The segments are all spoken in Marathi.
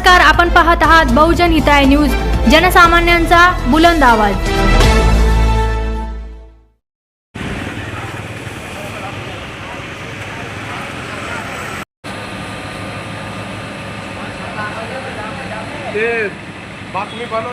नमस्कार, आपण पाहत आहात बहुजन हिताय न्यूज, जनसामान्यांचा बुलंद आवाज। बातमी बनव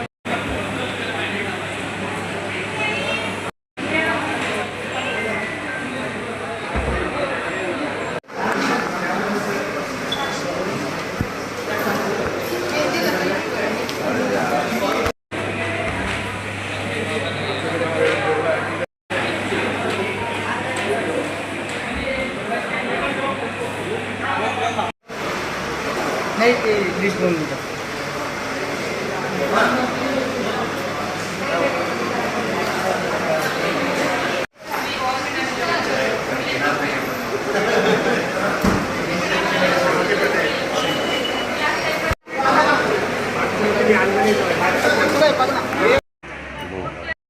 नहीं ते लिस्ट बनवून द्या।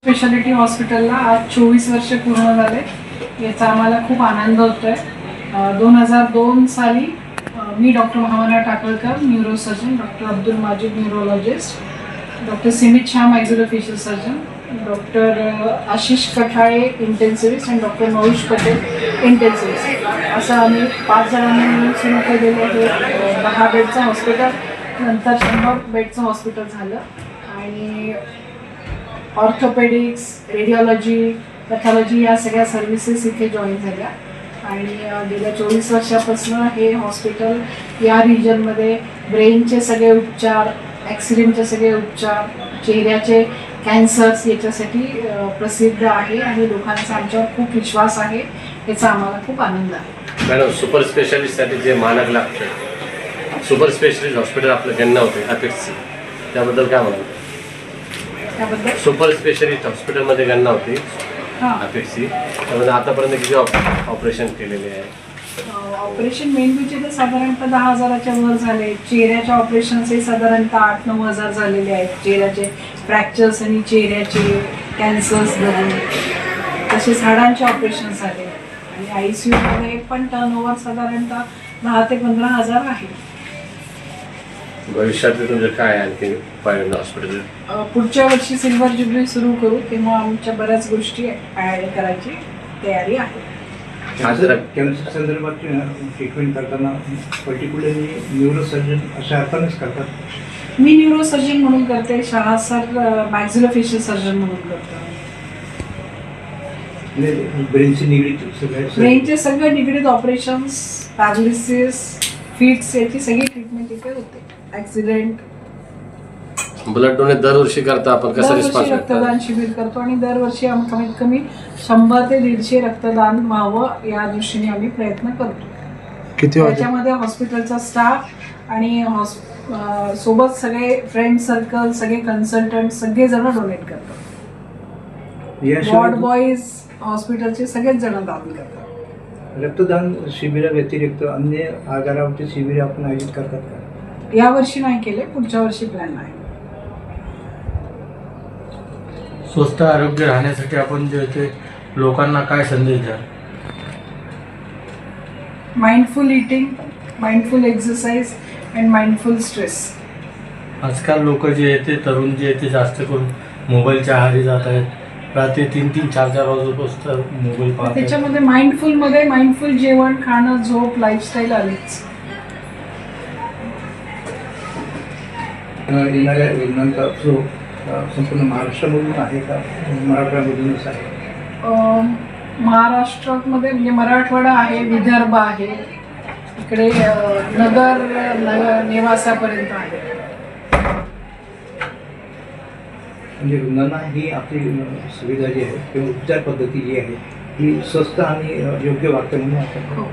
स्पेशालिटी हॉस्पिटलला आज 24 वर्ष पूर्ण झाले। याचा आम्हाला खूप आनंद होतोय। 2002 साली मी doctor Bhavna Takalkar neurosurgeon, doctor Abdul Majid neurologist, doctor Simit Shah maxillofacial surgeon, doctor Ashish Kathale intensivist आणि डॉक्टर महेश पटेल इंटेन्सिव्हिस्ट, असं आम्ही 5 जणांनी मिळून सुरू केलेलं हे 10 बेडचं हॉस्पिटल, नंतर 100 बेडचं हॉस्पिटल झालं आणि ऑर्थोपेडिक्स, रेडिओलॉजी, पॅथॉलॉजी या सगळ्या सर्व्हिसेस इथे जॉईन झाल्या आणि गेल्या 24 वर्षापासून हे हॉस्पिटल या रिजनमध्ये ब्रेनचे सगळे उपचार, ॲक्सिडेंटचे सगळे उपचार, चेहऱ्याचे कॅन्सर्स याच्यासाठी प्रसिद्ध आहे आणि लोकांचा आमच्यावर खूप विश्वास आहे। याचा आम्हाला खूप आनंद आहे। मॅडम, सुपर स्पेशालिस्टसाठी जे मानक लागतं, सुपर स्पेशालिस्ट हॉस्पिटल आपलं ज्यांना होते अपेक्षित, त्याबद्दल काय म्हणाल? त्याबद्दल सुपर स्पेशालिस्ट हॉस्पिटलमध्ये गणना होती अपेक्षित, त्यामध्ये आतापर्यंत किती ऑपरेशन केलेले आहे? ऑपरेशन मेंदूचे तर साधारणतः 10,000च्या वर झाले। चेहऱ्याच्या ऑपरेशनचे साधारणतः 8-9 हजार झालेले आहेत। चेहऱ्याचे फ्रॅक्चर्स आणि चेहऱ्याचे कॅन्सर्स धरून, तसेच हाडांचे ऑपरेशन झाले आणि ICUमध्ये पण टर्नओव्हर साधारणतः 10 ते 15 हजार आहे। भविष्यात तुमचं काय आणखी पाहिजे हॉस्पिटल? पुढच्या वर्षी सिल्वर जुबली सुरू करू, तेव्हा आमच्या बऱ्याच गोष्टी ॲड करायची तयारी आहे। कॅन्सर संदर्भात ट्रीटमेंट करताना पर्टिक्युलरली न्यूरोसर्जन अशा अर्थानेच करतात? मी न्यूरोसर्जन म्हणून करते, शहा सर मॅक्झिलोफेशियल सर्जन म्हणून करतो। ब्रेनशी निगडीत ब्रेनचे सगळे निगडीत ऑपरेशन्स, पॅरालिसिस, फिट्स याची सगळी ट्रीटमेंट इथे होते। ॲक्सिडेंट, ब्लड डोनेट दरवर्षी करता आपण, कसं दरवर्षी रिस्पॉन्स रक्तदान शिबिर करतो आणि दरवर्षी आम्ही कमीत कमी 100 ते 150 रक्तदान व्हावं या दृष्टीने आम्ही प्रयत्न करतो। त्याच्यामध्ये हॉस्पिटलचा स्टाफ आणि सोबत सगळे फ्रेंड सर्कल, सगळे कन्सल्टंट सगळेजण डोनेट करतात। वॉर्ड बॉईज हॉस्पिटलचे सगळेच जण दान करतात। रक्तदान शिबिराव्यतिरिक्त अन्य आजारावरची शिबिरे आपण आयोजित करतात का? या वर्षी नाही केले, पुढच्या वर्षी प्लॅन आहे। स्वस्थ आरोग्य राहण्यासाठी आपण जे ते लोकांना काय संदेश द्या? Mindful eating, mindful exercise and mindful stress. आजकाल लोक जे येते, तरुण जे येते, जास्त करून मोबाईलच्या आहारी जात आहेत। रात्री 3-3, 4-4 वाजेपासून मोबाईल पाहतात। त्याच्यामध्ये माइंडफुल जेवण, खाणं, झोप, लाईफस्टाईल आलीच। येणाऱ्या योजनांचा जो संपूर्ण महाराष्ट्रामधून आहे का, मराठवाड्यामधूनच आहे? महाराष्ट्रामध्ये म्हणजे मराठवाडा आहे, विदर्भ आहे, इकडे नगर नेवासापर्यंत आहे। म्हणजे रुग्णांना ही आपली सुविधा जी आहे किंवा उपचार पद्धती जी आहे ही स्वस्त आणि योग्य वाटते म्हणून आपण